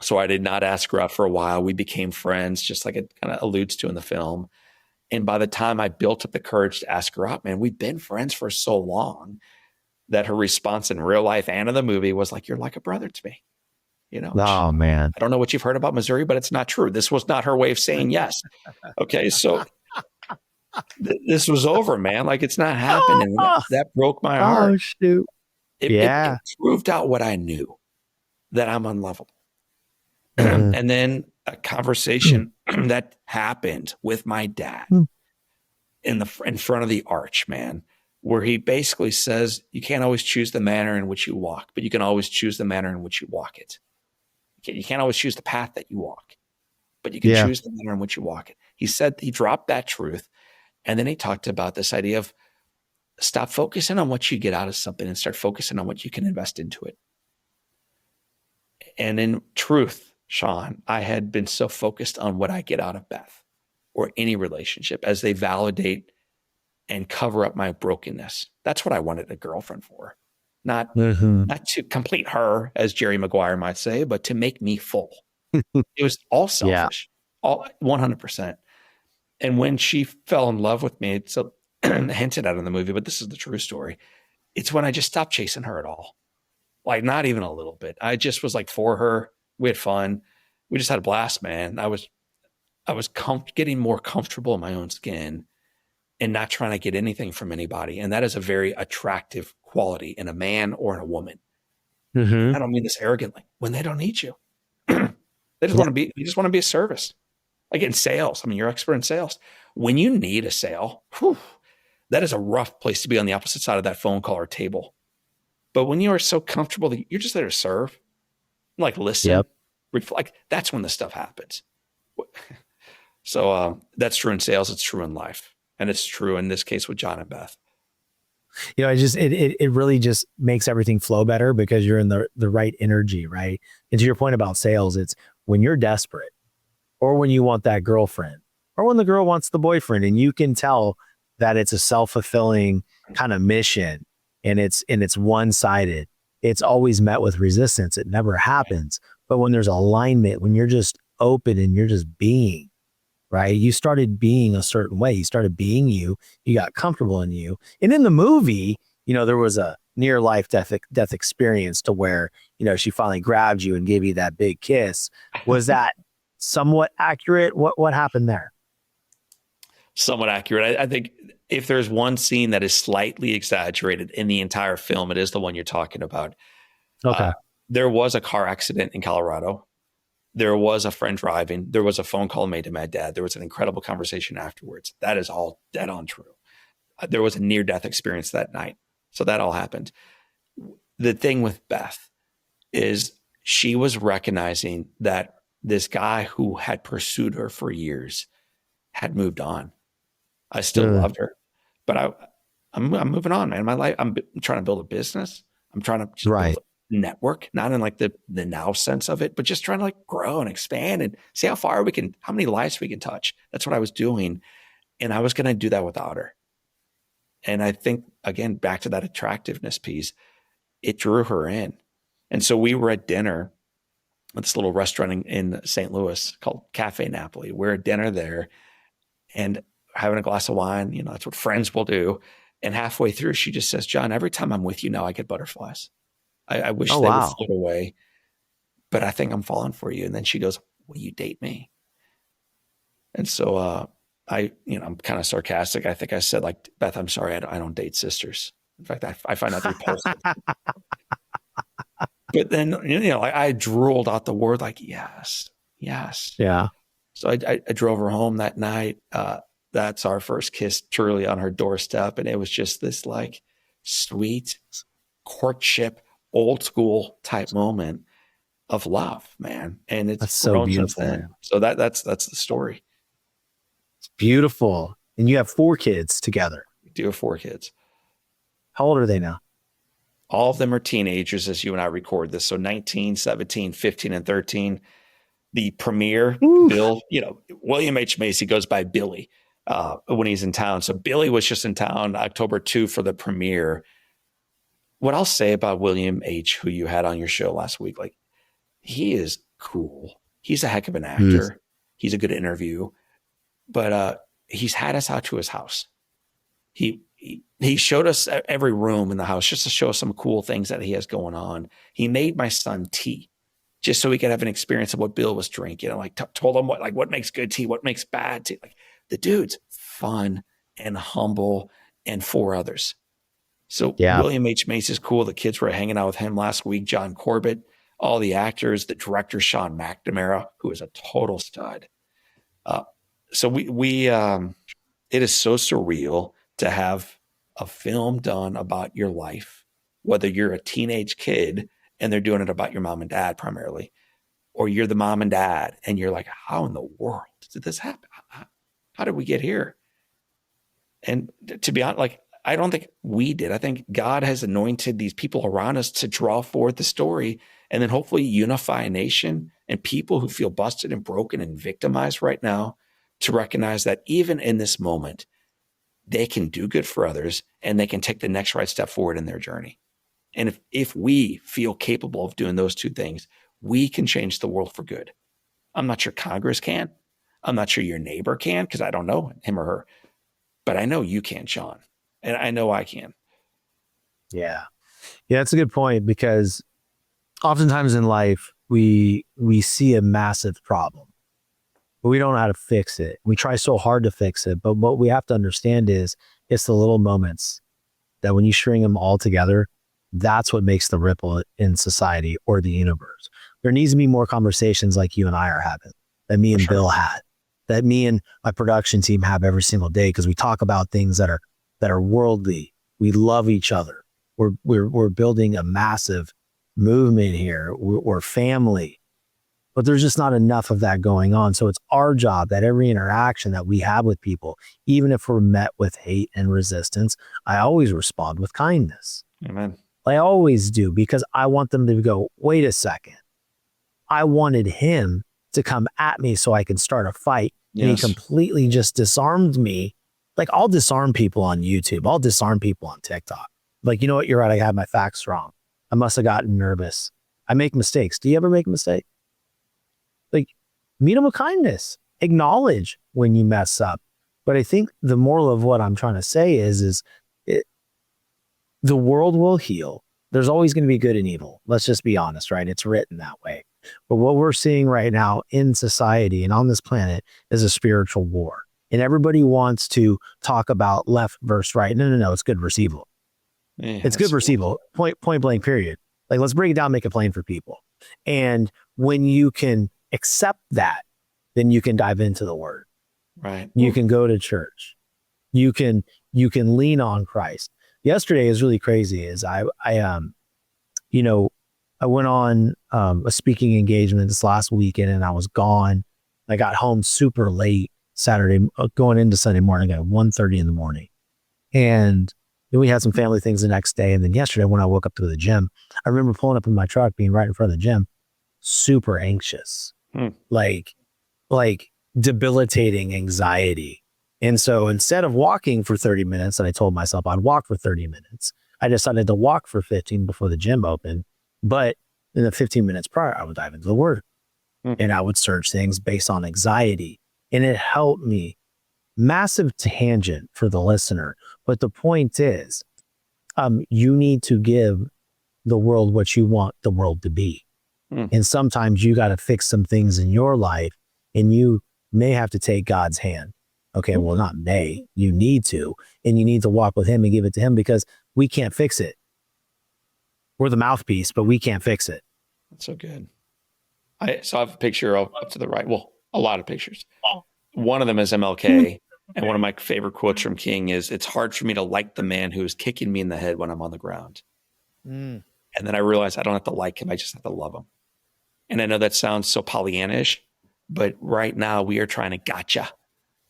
So I did not ask her out for a while. We became friends, just like it kind of alludes to in the film. And by the time I built up the courage to ask her out, man, we've been friends for so long that her response in real life and in the movie was like, you're like a brother to me. You know, oh man, I don't know what you've heard about Missouri, but it's not true. This was not her way of saying yes. Okay. So this was over, man. Like, it's not happening. That broke my heart. Oh shoot. It proved out what I knew, that I'm unlovable. And then a conversation that happened with my dad in front of the arch, man, where he basically says, you can't always choose the manner in which you walk, but you can always choose the manner in which you walk it. You can't always choose the path that you walk, but you can choose the manner in which you walk it. He said, he dropped that truth. And then he talked about this idea of stop focusing on what you get out of something and start focusing on what you can invest into it. And in truth, Shawn, I had been so focused on what I get out of Beth or any relationship as they validate and cover up my brokenness. That's what I wanted a girlfriend for. Not to complete her, as Jerry Maguire might say, but to make me full. It was all selfish, all 100%. And when she fell in love with me, it's hinted at in the movie, but this is the true story. It's when I just stopped chasing her at all. Like not even a little bit. I just was like for her. We had fun. We just had a blast, man. I was getting more comfortable in my own skin and not trying to get anything from anybody. And that is a very attractive quality in a man or in a woman. I don't mean this arrogantly. When they don't need you, they just want to be. You just want to be a service. Like in sales. I mean, you're expert in sales. When you need a sale, that is a rough place to be on the opposite side of that phone call or table. But when you are so comfortable that you're just there to serve, like listen, reflect, that's when the stuff happens. So that's true in sales. It's true in life. And it's true in this case with John and Beth. You know, it really just makes everything flow better because you're in the right energy, right? And to your point about sales, it's when you're desperate or when you want that girlfriend or when the girl wants the boyfriend and you can tell that it's a self-fulfilling kind of mission and it's one-sided. It's always met with resistance. It never happens. But when there's alignment, when you're just open and you're just being, right? You started being a certain way. You started being you. You got comfortable in you. And in the movie, you know, there was a near life death experience to where, you know, she finally grabbed you and gave you that big kiss. Was that somewhat accurate? What happened there? Somewhat accurate. I think if there's one scene that is slightly exaggerated in the entire film, it is the one you're talking about. Okay. There was a car accident in Colorado. There was a friend driving. There was a phone call made to my dad. There was an incredible conversation afterwards. That is all dead on true. There was a near-death experience that night. So that all happened. The thing with Beth is she was recognizing that this guy who had pursued her for years had moved on. I still loved her, but I'm moving on, man. My life, I'm trying to build a business. I'm trying to just build a network, not in like the now sense of it, but just trying to like grow and expand and see how far how many lives we can touch. That's what I was doing. And I was going to do that without her. And I think, again, back to that attractiveness piece, it drew her in. And so we were at dinner at this little restaurant in St. Louis called Cafe Napoli. We're at dinner there and having a glass of wine. You know, that's what friends will do. And halfway through, she just says, John, every time I'm with you now, I get butterflies. I wish they would float away, but I think I'm falling for you. And then she goes, will you date me? And so I'm kind of sarcastic. I think I said, like, Beth, I'm sorry, I don't date sisters. In fact, I find that repulsive. But then, you know, I drooled out the word like, yes. Yeah. So I drove her home that night. That's our first kiss truly on her doorstep. And it was just this like sweet courtship, old school type moment of love, man. And it's so beautiful. So that's the story. It's beautiful. And you have 4 kids together. We do have 4 kids. How old are they now? All of them are teenagers as you and I record this. So 19, 17, 15, and 13. The premiere, Bill, you know, William H. Macy goes by Billy when he's in town. So Billy was just in town October 2 for the premiere. What I'll say about William H., who you had on your show last week, like, he is cool. He's a heck of an actor. He's a good interview. But he's had us out to his house. He showed us every room in the house just to show us some cool things that he has going on. He made my son tea just so we could have an experience of what Bill was drinking. And like told him what makes good tea, what makes bad tea. Like, the dude's fun and humble and for others. So William H. Macy is cool. The kids were hanging out with him last week. John Corbett, all the actors, the director, Sean McNamara, who is a total stud. So we it is so surreal to have a film done about your life, whether you're a teenage kid and they're doing it about your mom and dad primarily, or you're the mom and dad and you're like, how in the world did this happen? How did we get here? And to be honest, like, I don't think we did. I think God has anointed these people around us to draw forward the story and then hopefully unify a nation and people who feel busted and broken and victimized right now to recognize that even in this moment, they can do good for others and they can take the next right step forward in their journey. And if we feel capable of doing those two things, we can change the world for good. I'm not sure Congress can. I'm not sure your neighbor can, because I don't know him or her. But I know you can, Shawn. And I know I can. Yeah. Yeah, that's a good point, because oftentimes in life, we see a massive problem, but we don't know how to fix it. We try so hard to fix it. But what we have to understand is it's the little moments that when you string them all together, that's what makes the ripple in society or the universe. There needs to be more conversations like you and I are having, that me and Bill had, that me and my production team have every single day, because we talk about things that are worldly. We love each other. We're building a massive movement here. We're family, but there's just not enough of that going on. So it's our job that every interaction that we have with people, even if we're met with hate and resistance, I always respond with kindness. Amen. I always do, because I want them to go, wait a second. I wanted him to come at me so I can start a fight. Yes. And he completely just disarmed me. Like, I'll disarm people on YouTube. I'll disarm people on TikTok. Like, you know what? You're right. I had my facts wrong. I must have gotten nervous. I make mistakes. Do you ever make a mistake? Like, meet them with kindness. Acknowledge when you mess up. But I think the moral of what I'm trying to say is the world will heal. There's always going to be good and evil. Let's just be honest, right? It's written that way. But what we're seeing right now in society and on this planet is a spiritual war. And everybody wants to talk about left versus right. No. It's good versus evil. Yeah, it's good versus evil. Point blank, period. Like, let's break it down, make it plain for people. And when you can accept that, then you can dive into the word. Right. You can go to church. You can lean on Christ. Yesterday is really crazy. Is I went on a speaking engagement this last weekend, and I was gone. I got home super late Saturday, going into Sunday morning at 1:30 in the morning. And then we had some family things the next day. And then yesterday, when I woke up to go to the gym, I remember pulling up in my truck, being right in front of the gym, super anxious, like debilitating anxiety. And so instead of walking for 30 minutes, and I told myself I'd walk for 30 minutes, I decided to walk for 15 before the gym opened. But in the 15 minutes prior, I would dive into the word and I would search things based on anxiety. And it helped me. Massive tangent for the listener. But the point is, you need to give the world what you want the world to be. And sometimes you got to fix some things in your life, and you may have to take God's hand. Okay, well, not may, you need to, and you need to walk with him and give it to him, because we can't fix it. We're the mouthpiece, but we can't fix it. That's so good. So I have a picture up to the right. Well, a lot of pictures. One of them is MLK. And one of my favorite quotes from King is, "It's hard for me to like the man who is kicking me in the head when I'm on the ground." And then I realized I don't have to like him. I just have to love him. And I know that sounds so Pollyannish, but right now we are trying to gotcha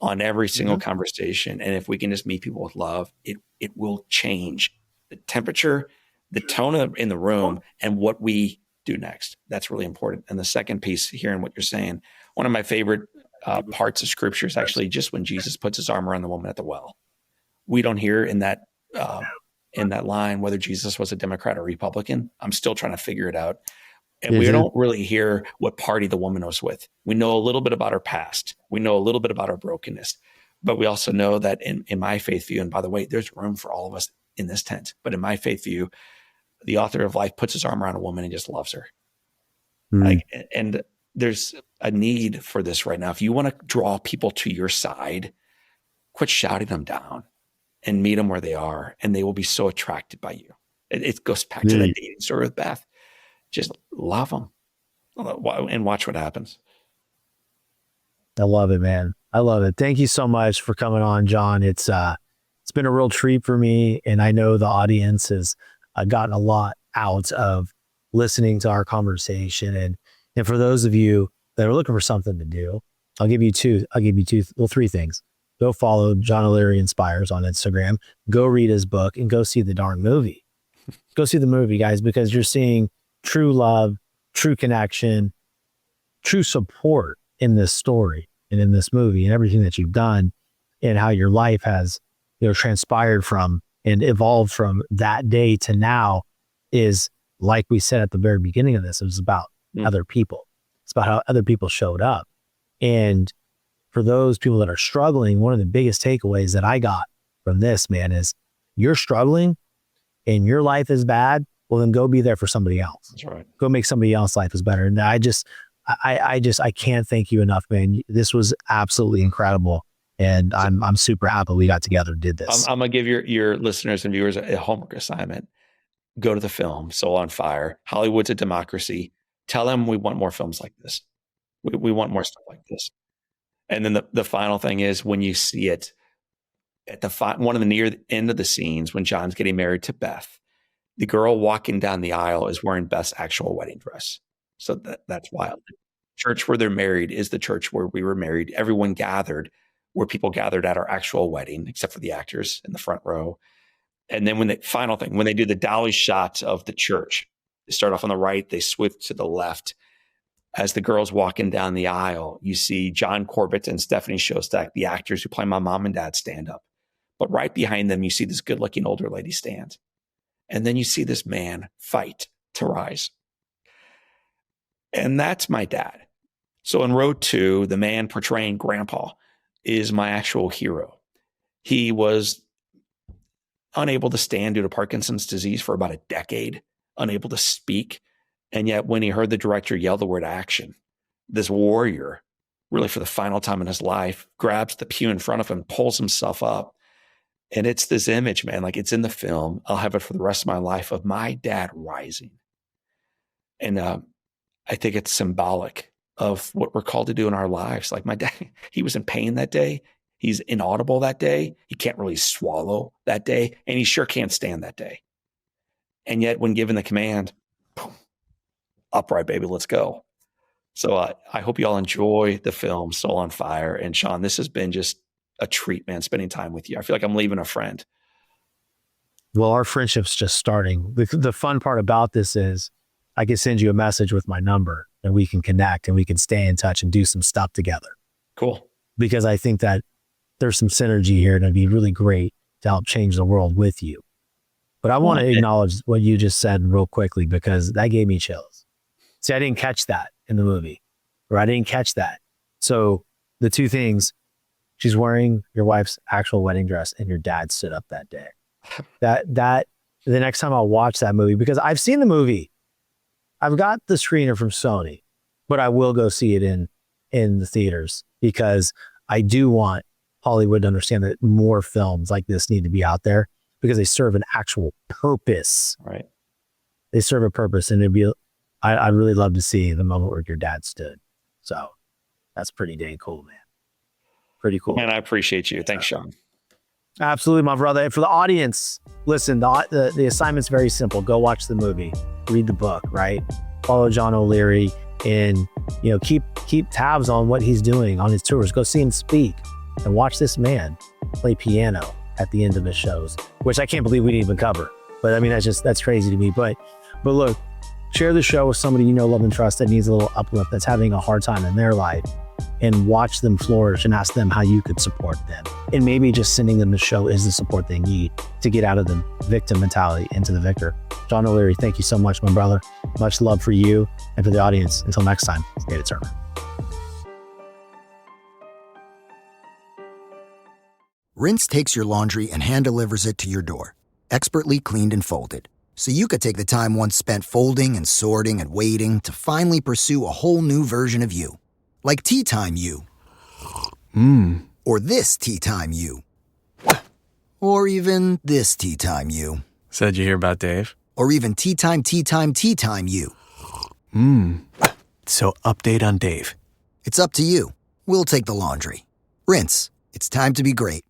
on every single conversation. And if we can just meet people with love, it will change the temperature, the tone in the room, and what we do next. That's really important. And the second piece, hearing what you're saying, one of my favorite parts of scripture is actually just when Jesus puts his arm around the woman at the well. We don't hear in that line whether Jesus was a Democrat or Republican. I'm still trying to figure it out. And we don't really hear what party the woman was with. We know a little bit about her past. We know a little bit about her brokenness. But we also know that in my faith view, and by the way, there's room for all of us in this tent, but in my faith view, the author of life puts his arm around a woman and just loves her. And there's a need for this right now. If you want to draw people to your side, quit shouting them down and meet them where they are, and they will be so attracted by you. It goes back to that dating story with Beth. Just love them and watch what happens. I love it, man. I love it. Thank you so much for coming on, John. It's It's been a real treat for me. And I know the audience has gotten a lot out of listening to our conversation. And for those of you that are looking for something to do, I'll give you three things. Go follow John O'Leary Inspires on Instagram. Go read his book and go see the darn movie. Go see the movie, guys, because you're seeing true love, true connection, true support in this story and in this movie and everything that you've done and how your life has, transpired from and evolved from that day to now is, like we said at the very beginning of this, it was about other people. It's about how other people showed up. And for those people that are struggling, one of the biggest takeaways that I got from this, man, is you're struggling and your life is bad. Well, then go be there for somebody else. That's right. Go make somebody else's life is better. And I can't thank you enough, man. This was absolutely incredible. And I'm super happy we got together and did this. I'm going to give your listeners and viewers a homework assignment. Go to the film, Soul on Fire, Hollywood's a Democracy. Tell them we want more films like this. We want more stuff like this. And then the final thing is when you see it at one of the near end of the scenes, when John's getting married to Beth, the girl walking down the aisle is wearing Beth's actual wedding dress. So that's wild. Church where they're married is the church where we were married. Everyone gathered where people gathered at our actual wedding, except for the actors in the front row. And then when they do the dolly shot of the church, they start off on the right, they switch to the left. As the girl's walking down the aisle, you see John Corbett and Stephanie Shostak, the actors who play my mom and dad, stand up. But right behind them, you see this good-looking older lady stand. And then you see this man fight to rise. And that's my dad. So in Road 2, the man portraying Grandpa is my actual hero. He was unable to stand due to Parkinson's disease for about a decade, unable to speak. And yet when he heard the director yell the word action, this warrior, really for the final time in his life, grabs the pew in front of him, pulls himself up. And it's this image, man, like it's in the film. I'll have it for the rest of my life of my dad rising. And I think it's symbolic of what we're called to do in our lives. Like my dad, he was in pain that day. He's inaudible that day. He can't really swallow that day. And he sure can't stand that day. And yet when given the command, boom, upright, baby, let's go. So I hope you all enjoy the film Soul on Fire. And Shawn, this has been just a treat, man, spending time with you. I feel like I'm leaving a friend. Well, our friendship's just starting. The fun part about this is I can send you a message with my number and we can connect and we can stay in touch and do some stuff together. Cool. Because I think that there's some synergy here and it'd be really great to help change the world with you. But I want to acknowledge what you just said real quickly because that gave me chills. See, I didn't catch that in the movie, or I didn't catch that. So the two things, she's wearing your wife's actual wedding dress and your dad stood up that day. That the next time I'll watch that movie, because I've seen the movie, I've got the screener from Sony, but I will go see it in the theaters because I do want Hollywood to understand that more films like this need to be out there because they serve an actual purpose. Right. They serve a purpose, and I'd really love to see the moment where your dad stood. So that's pretty dang cool, man. Pretty cool. Man, I appreciate you. Thanks, Shawn. Absolutely, my brother. And for the audience, listen, the assignment's very simple. Go watch the movie, read the book, right? Follow John O'Leary and, keep tabs on what he's doing on his tours. Go see him speak and watch this man play piano at the end of his shows, which I can't believe we didn't even cover. But I mean, that's crazy to me. But look, share the show with somebody you know, love, and trust that needs a little uplift, that's having a hard time in their life, and watch them flourish and ask them how you could support them. And maybe just sending them the show is the support they need to get out of the victim mentality into the victor. John O'Leary, thank you so much, my brother. Much love for you and for the audience. Until next time, stay determined. Rinse takes your laundry and hand delivers it to your door, expertly cleaned and folded. So you could take the time once spent folding and sorting and waiting to finally pursue a whole new version of you. Like Tea Time You. Or this Tea Time You. Or even this Tea Time You. Said you hear about Dave? Or even Tea Time You. So update on Dave. It's up to you. We'll take the laundry. Rinse. It's time to be great.